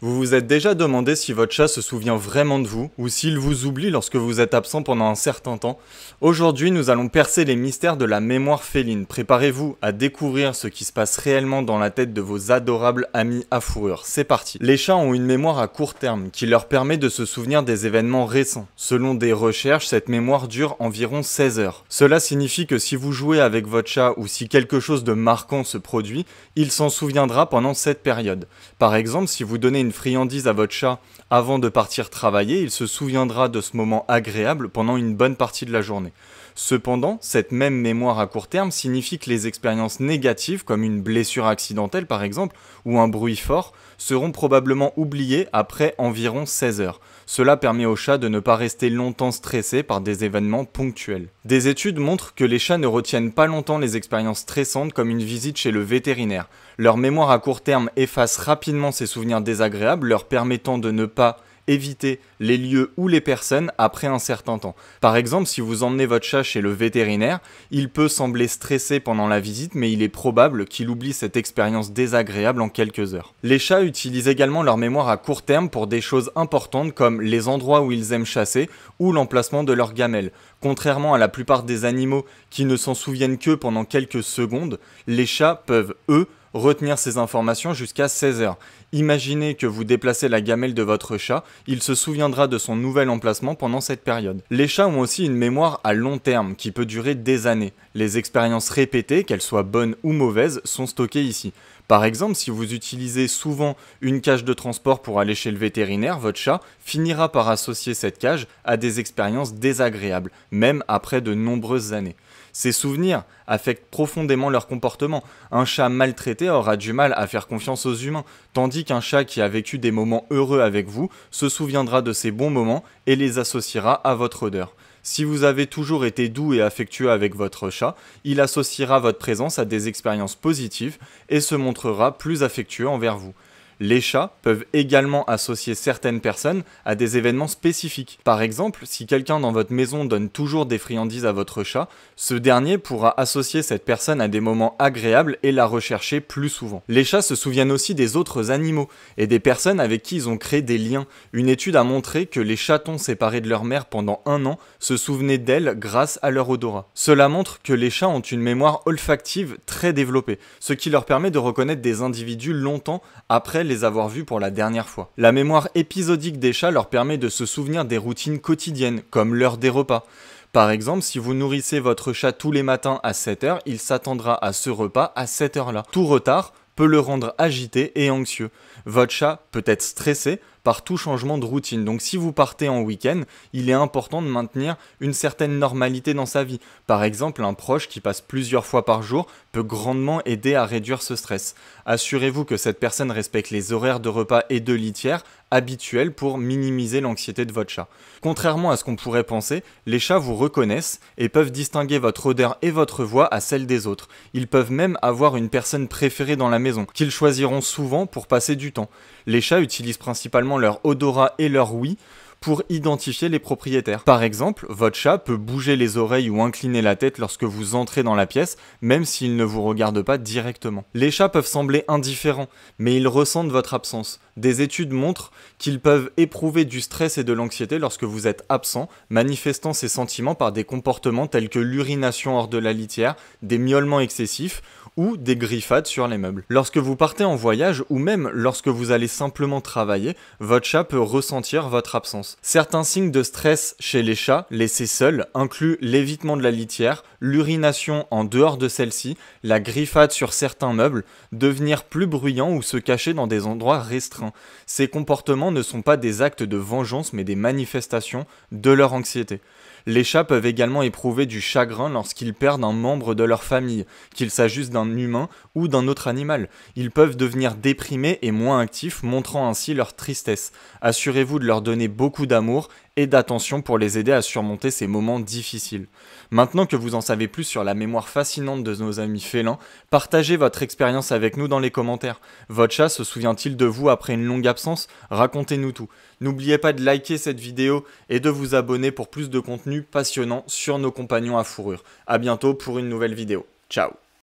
Vous vous êtes déjà demandé si votre chat se souvient vraiment de vous, ou s'il vous oublie lorsque vous êtes absent pendant un certain temps? Aujourd'hui, nous allons percer les mystères de la mémoire féline. Préparez-vous à découvrir ce qui se passe réellement dans la tête de vos adorables amis à fourrure. C'est parti. Les chats ont une mémoire à court terme, qui leur permet de se souvenir des événements récents. Selon des recherches, cette mémoire dure environ 16 heures. Cela signifie que si vous jouez avec votre chat ou si quelque chose de marquant se produit, il s'en souviendra pendant cette période. Par exemple, si vous donnez une friandise à votre chat avant de partir travailler, il se souviendra de ce moment agréable pendant une bonne partie de la journée. Cependant, cette même mémoire à court terme signifie que les expériences négatives, comme une blessure accidentelle par exemple, ou un bruit fort, seront probablement oubliées après environ 16 heures. Cela permet aux chats de ne pas rester longtemps stressés par des événements ponctuels. Des études montrent que les chats ne retiennent pas longtemps les expériences stressantes comme une visite chez le vétérinaire. Leur mémoire à court terme efface rapidement ces souvenirs désagréables, leur permettant de ne pas éviter les lieux ou les personnes après un certain temps. Par exemple, si vous emmenez votre chat chez le vétérinaire, il peut sembler stressé pendant la visite, mais il est probable qu'il oublie cette expérience désagréable en quelques heures. Les chats utilisent également leur mémoire à court terme pour des choses importantes comme les endroits où ils aiment chasser ou l'emplacement de leurs gamelles. Contrairement à la plupart des animaux qui ne s'en souviennent que pendant quelques secondes, les chats peuvent, eux, retenir ces informations jusqu'à 16 heures. Imaginez que vous déplacez la gamelle de votre chat, il se souviendra de son nouvel emplacement pendant cette période. Les chats ont aussi une mémoire à long terme qui peut durer des années. Les expériences répétées, qu'elles soient bonnes ou mauvaises, sont stockées ici. Par exemple, si vous utilisez souvent une cage de transport pour aller chez le vétérinaire, votre chat finira par associer cette cage à des expériences désagréables, même après de nombreuses années. Ces souvenirs affectent profondément leur comportement. Un chat maltraité aura du mal à faire confiance aux humains, tandis qu'un chat qui a vécu des moments heureux avec vous se souviendra de ces bons moments et les associera à votre odeur. Si vous avez toujours été doux et affectueux avec votre chat, il associera votre présence à des expériences positives et se montrera plus affectueux envers vous. Les chats peuvent également associer certaines personnes à des événements spécifiques. Par exemple, si quelqu'un dans votre maison donne toujours des friandises à votre chat, ce dernier pourra associer cette personne à des moments agréables et la rechercher plus souvent. Les chats se souviennent aussi des autres animaux et des personnes avec qui ils ont créé des liens. Une étude a montré que les chatons séparés de leur mère pendant 1 an se souvenaient d'elles grâce à leur odorat. Cela montre que les chats ont une mémoire olfactive très développée, ce qui leur permet de reconnaître des individus longtemps après les avoir vus pour la dernière fois. La mémoire épisodique des chats leur permet de se souvenir des routines quotidiennes, comme l'heure des repas. Par exemple, si vous nourrissez votre chat tous les matins à 7 heures, il s'attendra à ce repas à cette heure-là. Tout retard peut le rendre agité et anxieux. Votre chat peut être stressé par tout changement de routine. Donc si vous partez en week-end, il est important de maintenir une certaine normalité dans sa vie. Par exemple, un proche qui passe plusieurs fois par jour peut grandement aider à réduire ce stress. Assurez-vous que cette personne respecte les horaires de repas et de litière habituels pour minimiser l'anxiété de votre chat. Contrairement à ce qu'on pourrait penser, les chats vous reconnaissent et peuvent distinguer votre odeur et votre voix à celle des autres. Ils peuvent même avoir une personne préférée dans la maison, qu'ils choisiront souvent pour passer du temps. Les chats utilisent principalement leur odorat et leur ouïe pour identifier les propriétaires. Par exemple, votre chat peut bouger les oreilles ou incliner la tête lorsque vous entrez dans la pièce, même s'il ne vous regarde pas directement. Les chats peuvent sembler indifférents, mais ils ressentent votre absence. Des études montrent qu'ils peuvent éprouver du stress et de l'anxiété lorsque vous êtes absent, manifestant ces sentiments par des comportements tels que l'urination hors de la litière, des miaulements excessifs ou des griffades sur les meubles. Lorsque vous partez en voyage ou même lorsque vous allez simplement travailler, votre chat peut ressentir votre absence. Certains signes de stress chez les chats laissés seuls incluent l'évitement de la litière, l'urination en dehors de celle-ci, la griffade sur certains meubles, devenir plus bruyant ou se cacher dans des endroits restreints. Ces comportements ne sont pas des actes de vengeance mais des manifestations de leur anxiété. Les chats peuvent également éprouver du chagrin lorsqu'ils perdent un membre de leur famille, qu'il s'agisse d'un humain ou d'un autre animal. Ils peuvent devenir déprimés et moins actifs, montrant ainsi leur tristesse. Assurez-vous de leur donner beaucoup d'amour et d'attention pour les aider à surmonter ces moments difficiles. Maintenant que vous en savez plus sur la mémoire fascinante de nos amis félins, partagez votre expérience avec nous dans les commentaires. Votre chat se souvient-il de vous après une longue absence? Racontez-nous tout. N'oubliez pas de liker cette vidéo et de vous abonner pour plus de contenu passionnant sur nos compagnons à fourrure. A bientôt pour une nouvelle vidéo. Ciao!